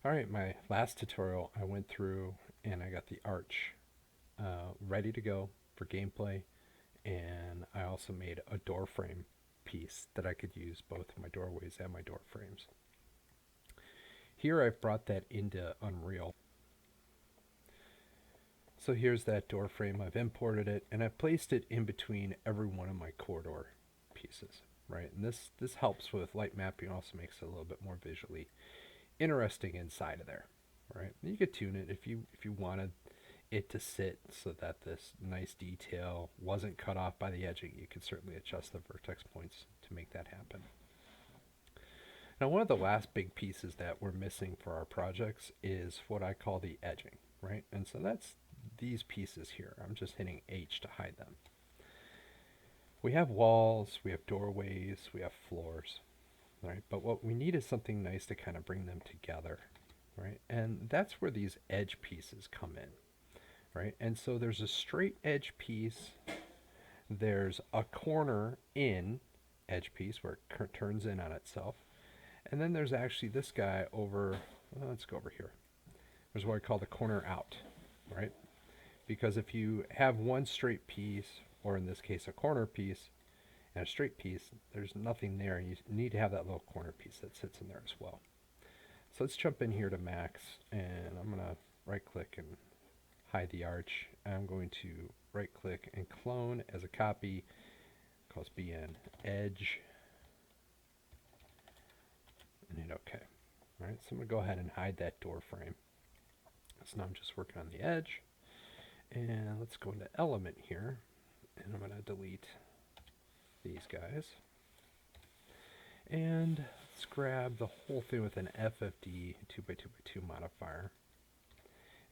Alright, my last tutorial I went through and I got the arch ready to go for gameplay, and I also made a door frame piece that I could use both my doorways and my door frames. Here I've brought that into Unreal. So here's that door frame. I've imported it and I've placed it in between every one of my corridor pieces, right? And this helps with light mapping, also makes it a little bit more visually interesting inside of there, right? You could tune it if you wanted it to sit so that this nice detail wasn't cut off by the edging. You could certainly adjust the vertex points to make that happen. Now, one of the last big pieces that we're missing for our projects is what I call the edging, right? And so that's these pieces here. I'm just hitting H to hide them. We have walls, we have doorways, we have floors, right? But what we need is something nice to kind of bring them together, right? And that's where these edge pieces come in, right? And so there's a straight edge piece, there's a corner in edge piece where it turns in on itself, and then there's actually this guy over, well, let's go over here. There's what I call the corner out, right? Because if you have one straight piece, or in this case a corner piece, and a straight piece, there's nothing there. You need to have that little corner piece that sits in there as well. So let's jump in here to max, and I'm going to right click and hide the arch. I'm going to right click and clone as a copy, calls BN edge, and hit OK. All right, so I'm going to go ahead and hide that door frame. So now I'm just working on the edge. And let's go into element here, and I'm going to delete these guys. And let's grab the whole thing with an FFD 2x2x2 modifier.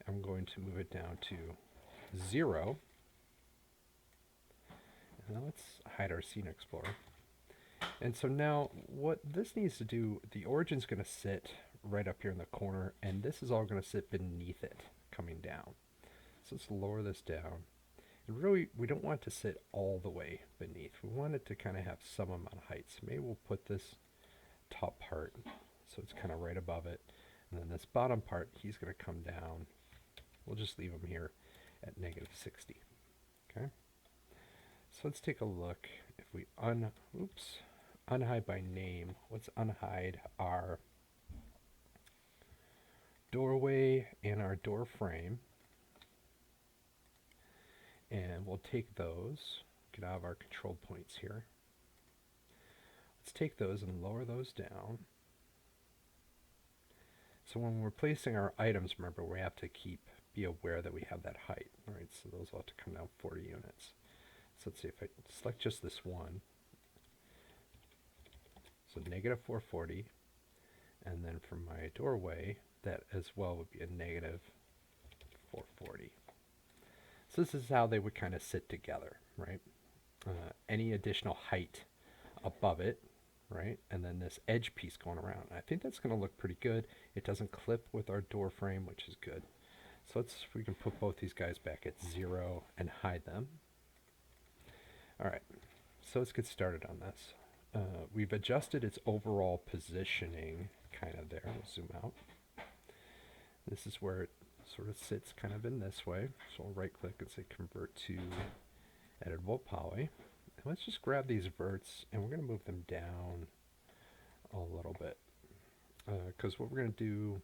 I'm going to move it down to 0. And now let's hide our Scene Explorer. And so now what this needs to do, the origin's going to sit right up here in the corner, and this is all going to sit beneath it, coming down. So let's lower this down. And really, we don't want it to sit all the way beneath. We want it to kind of have some amount of height. So maybe we'll put this top part so it's kind of right above it. And then this bottom part, he's going to come down. We'll just leave him here at -60. Okay. So let's take a look. If we unhide by name, let's unhide our doorway and our door frame. And we'll take those, get out of our control points here. Let's take those and lower those down. So when we're placing our items, remember, we have to be aware that we have that height, right? So those will have to come down 40 units. So let's see if I select just this one. So -440. And then for my doorway, that as well would be a -440. So this is how they would kind of sit together, right? Any additional height above it, right? And then this edge piece going around. I think that's going to look pretty good. It doesn't clip with our door frame, which is good. So we can put both these guys back at 0 and hide them. All right, so let's get started on this. We've adjusted its overall positioning kind of there. We'll zoom out. This is where it sort of sits kind of in this way. So I'll right click and say convert to editable poly. And let's just grab these verts and we're going to move them down a little bit. Because what we're going to do,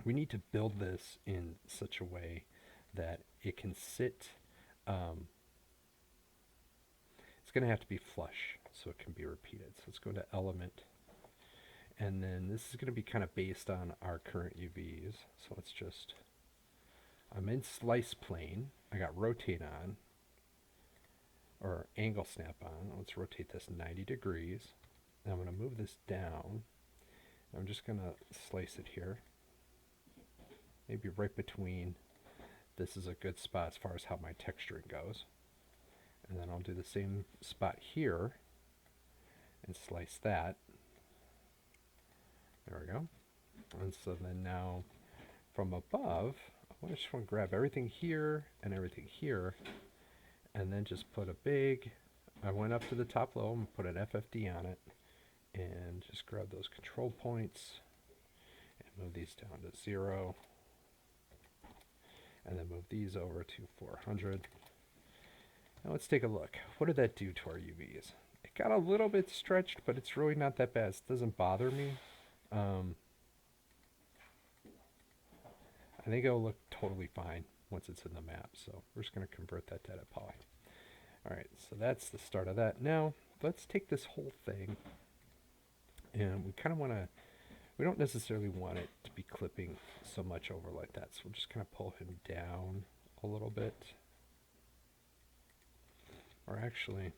we need to build this in such a way that it can sit, it's going to have to be flush so it can be repeated. So let's go to element. And then this is going to be kind of based on our current UVs. So let's just, I'm in slice plane. I got rotate on, or angle snap on. Let's rotate this 90 degrees. And I'm going to move this down. I'm just going to slice it here. Maybe right between. This is a good spot as far as how my texturing goes. And then I'll do the same spot here and slice that. There we go. And so then now from above, I just want to grab everything here and everything here, and then just put a big, I went up to the top level and put an FFD on it, and just grab those control points and Move these down to 0. And then move these over to 400. Now let's take a look. What did that do to our UVs? It got a little bit stretched, but it's really not that bad. It doesn't bother me. I think it'll look totally fine once it's in the map. So we're just going to convert that to edit poly. Alright, so that's the start of that. Now, let's take this whole thing, and we kind of want to, we don't necessarily want it to be clipping so much over like that. So we'll just kind of pull him down a little bit. Or actually,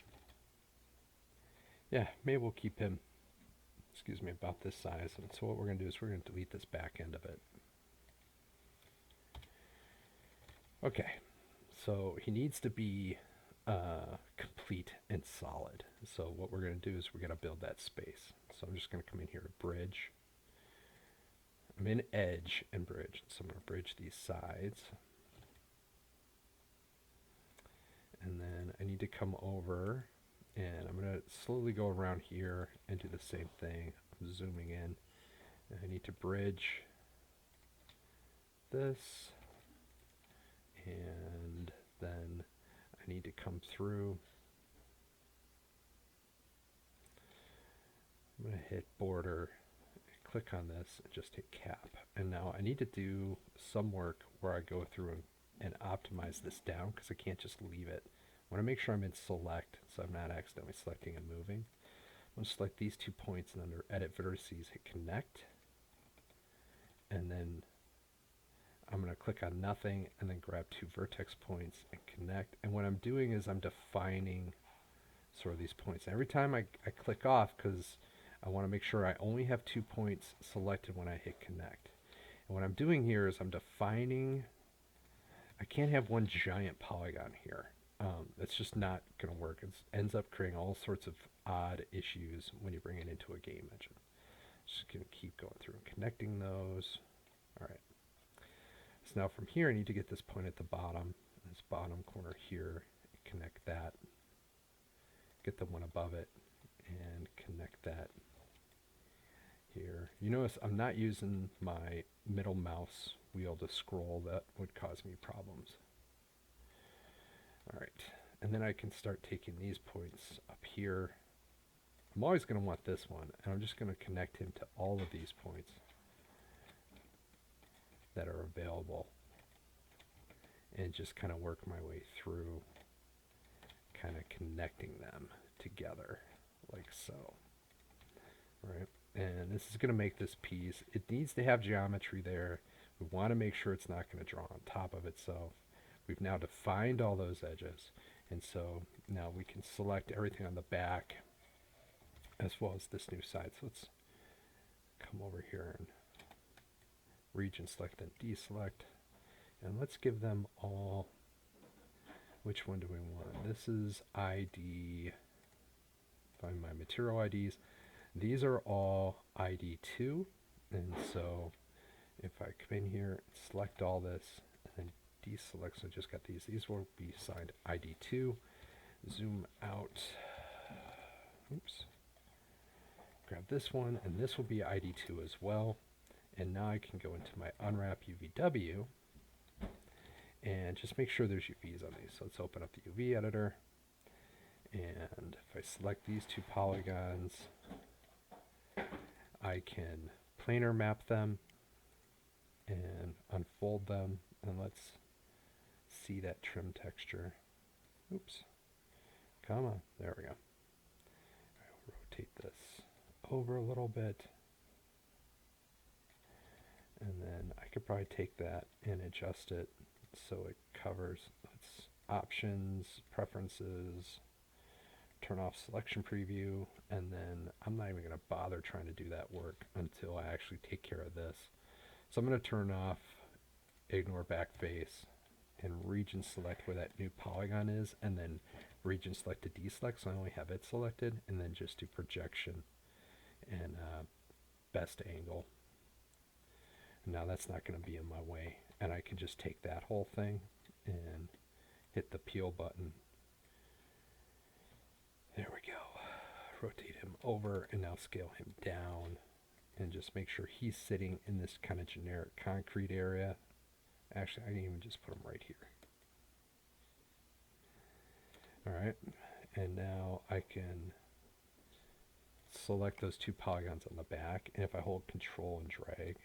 yeah, maybe we'll keep him, excuse me, about this size. And so what we're going to do is we're going to delete this back end of it. Okay, so he needs to be complete and solid. So what we're going to do is we're going to build that space. So I'm just going to come in here to bridge. I'm in edge and bridge. So I'm going to bridge these sides. And then I need to come over and I'm going to slowly go around here and do the same thing. I'm zooming in. And I need to bridge this. And then I need to come through. I'm going to hit border, click on this, and just hit cap. And now I need to do some work where I go through and optimize this down because I can't just leave it. I want to make sure I'm in select so I'm not accidentally selecting and moving. I'm going to select these 2 points and under edit vertices hit connect. And then I'm going to click on nothing and then grab 2 vertex points and connect. And what I'm doing is I'm defining sort of these points. And every time I click off, because I want to make sure I only have 2 points selected when I hit connect. And what I'm doing here is I'm defining, I can't have one giant polygon here. That's just not going to work. It ends up creating all sorts of odd issues when you bring it into a game engine. Just going to keep going through and connecting those. All right. So now from here, I need to get this point at the bottom, this bottom corner here, connect that, get the one above it, and connect that here. You notice I'm not using my middle mouse wheel to scroll. That would cause me problems. All right, and then I can start taking these points up here. I'm always going to want this one, and I'm just going to connect him to all of these points that are available and just kind of work my way through kind of connecting them together like so. All right, and this is going to make this piece, it needs to have geometry there. We want to make sure it's not going to draw on top of itself. We've now defined all those edges, and so now we can select everything on the back as well as this new side. So let's come over here and region select and deselect, and let's give them all, which one do we want? This is ID, find my material IDs. These are all ID 2, and so if I come in here, select all this, and then deselect, so I just got these will be assigned ID 2, zoom out, oops, grab this one, and this will be ID 2 as well. And now I can go into my unwrap UVW and just make sure there's UVs on these. So let's open up the UV editor, and if I select these 2 polygons, I can planar map them and unfold them, and let's see that trim texture. Oops, come on, there we go. I'll rotate this over a little bit, and then I could probably take that and adjust it so it covers. Let's options, preferences, turn off selection preview, and then I'm not even going to bother trying to do that work until I actually take care of this. So I'm going to turn off ignore backface and region select where that new polygon is, and then region select to deselect so I only have it selected, and then just do projection and best angle. And now that's not going to be in my way, and I can just take that whole thing and hit the peel button. There we go. Rotate him over and now scale him down and just make sure he's sitting in this kind of generic concrete area. Actually, I can even just put him right here. Alright, and now I can select those two polygons on the back, and if I hold control and drag,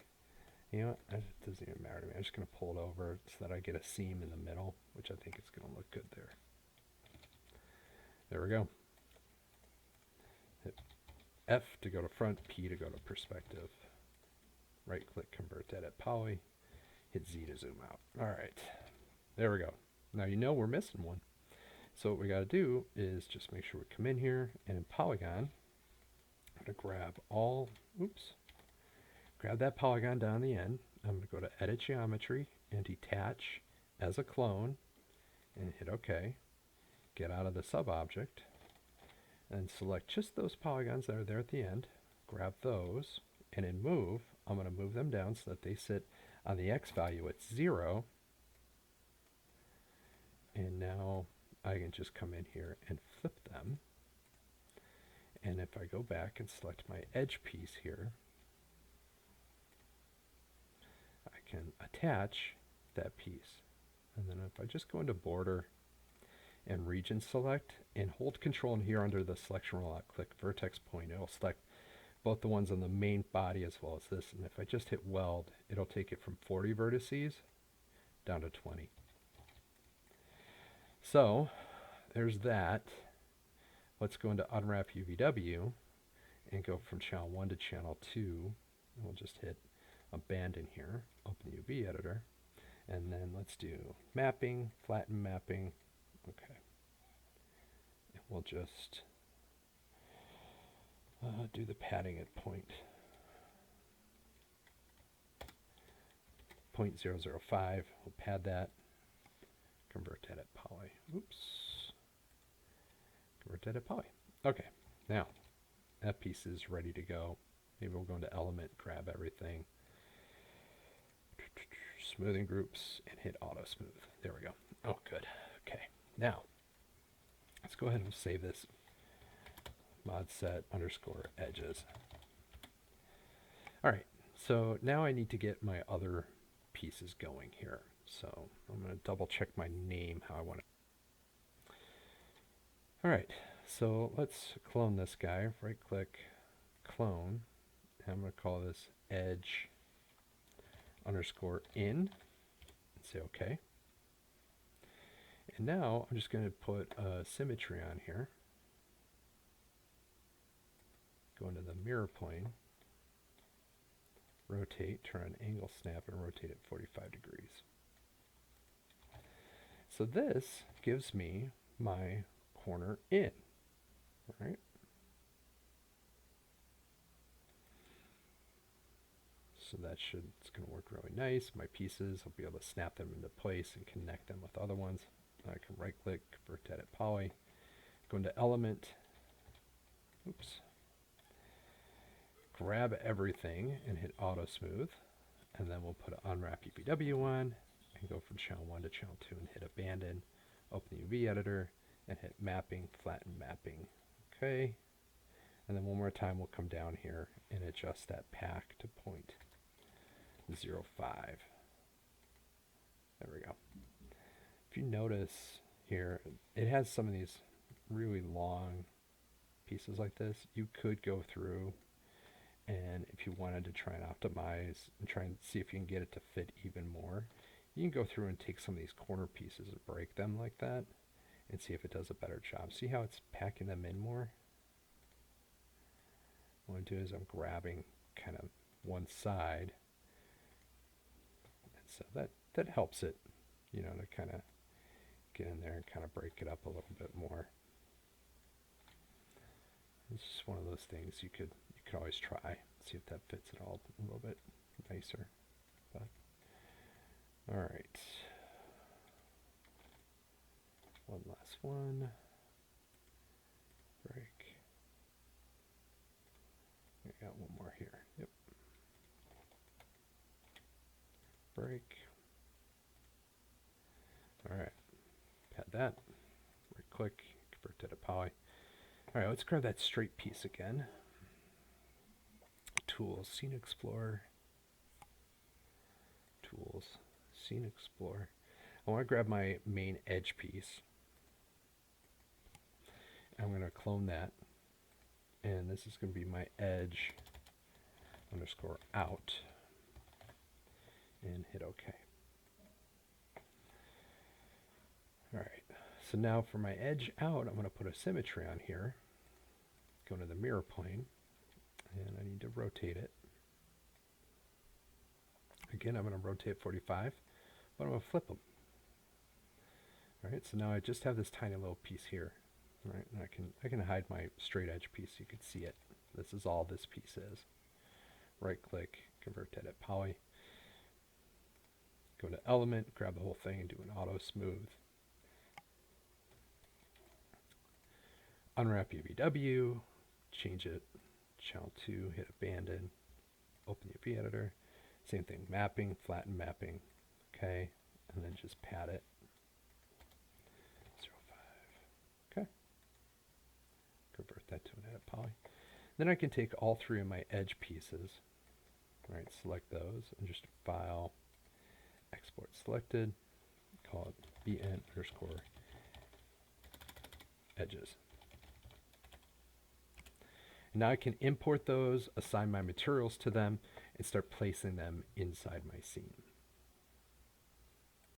you know what, it doesn't even matter to me. I'm just going to pull it over so that I get a seam in the middle, which I think is going to look good there. There we go. Hit F to go to front, P to go to perspective. Right click, convert to edit poly. Hit Z to zoom out. Alright, there we go. Now you know we're missing one. So what we got to do is just make sure we come in here, and in polygon, I'm going to grab grab that polygon down the end. I'm going to go to edit geometry and detach as a clone and hit OK. Get out of the sub-object and select just those polygons that are there at the end. Grab those, and in move, I'm going to move them down so that they sit on the X value at 0. And now I can just come in here and flip them. And if I go back and select my edge piece here, I can attach that piece. And then if I just go into border and region select and hold control in here under the selection rollout, click vertex point, it'll select both the ones on the main body as well as this. And if I just hit weld, it'll take it from 40 vertices down to 20. So there's that. Let's go into unwrap UVW and go from channel 1 to channel 2. And we'll just hit abandon here, open the UV editor, and then let's do mapping, flatten mapping. Okay. And we'll just do the padding at point 0.005. We'll pad that. Convert to edit poly. Oops. Convert to edit poly. Okay, now that piece is ready to go. Maybe we'll go into element, grab everything, smoothing groups, and hit auto smooth. There we go. Oh, good. Okay, now let's go ahead and save this mod set underscore edges. All right, so now I need to get my other pieces going here. So I'm going to double check my name, how I want it. All right, so let's clone this guy. Right click, clone. And I'm going to call this edge underscore in and say OK. And now I'm just going to put symmetry on here. Go into the mirror plane, rotate, turn on angle snap, and rotate it 45 degrees. So this gives me my corner in, right? So it's going to work really nice. My pieces, I'll be able to snap them into place and connect them with other ones. I can right click, convert to edit poly, go into element, oops, grab everything and hit auto smooth, and then we'll put an unwrap UVW on and go from channel 1 to channel 2 and hit abandon, open the UV editor, and hit mapping, flatten mapping. Okay, and then one more time we'll come down here and adjust that pack to 0.05. There we go. If you notice here, it has some of these really long pieces like this. You could go through, and if you wanted to try and optimize and try and see if you can get it to fit even more, you can go through and take some of these corner pieces and break them like that and see if it does a better job. See how it's packing them in more? What I'm doing is I'm grabbing kind of one side, and so that helps it, you know, to kind of get in there and kind of break it up a little bit more. It's just one of those things you could always try, see if that fits it all a little bit nicer. But all right, one last one. Break. I got one more here. Yep. Break. All right. Pad that. Right click. Convert to poly. All right. Let's grab that straight piece again. tools, Scene Explorer, tools, Scene Explorer. I want to grab my main edge piece. I'm going to clone that. And this is going to be my edge underscore out. And hit OK. Alright, so now for my edge out, I'm going to put a symmetry on here. Go to the mirror plane. And I need to rotate it. Again, I'm going to rotate 45, but I'm going to flip them. Alright, so now I just have this tiny little piece here. Right, and I can hide my straight edge piece so you can see it. This is all this piece is. Right click, convert to edit poly. Go to element, grab the whole thing and do an auto smooth. Unwrap UVW, change it, channel 2, hit abandon, open the UV editor. Same thing, mapping, flatten mapping, okay, and then just pad it. 0.5, okay. Convert that to an edit poly. Then I can take all three of my edge pieces, right, select those, and just file, export selected, call it bn underscore edges. Now I can import those, assign my materials to them, and start placing them inside my scene.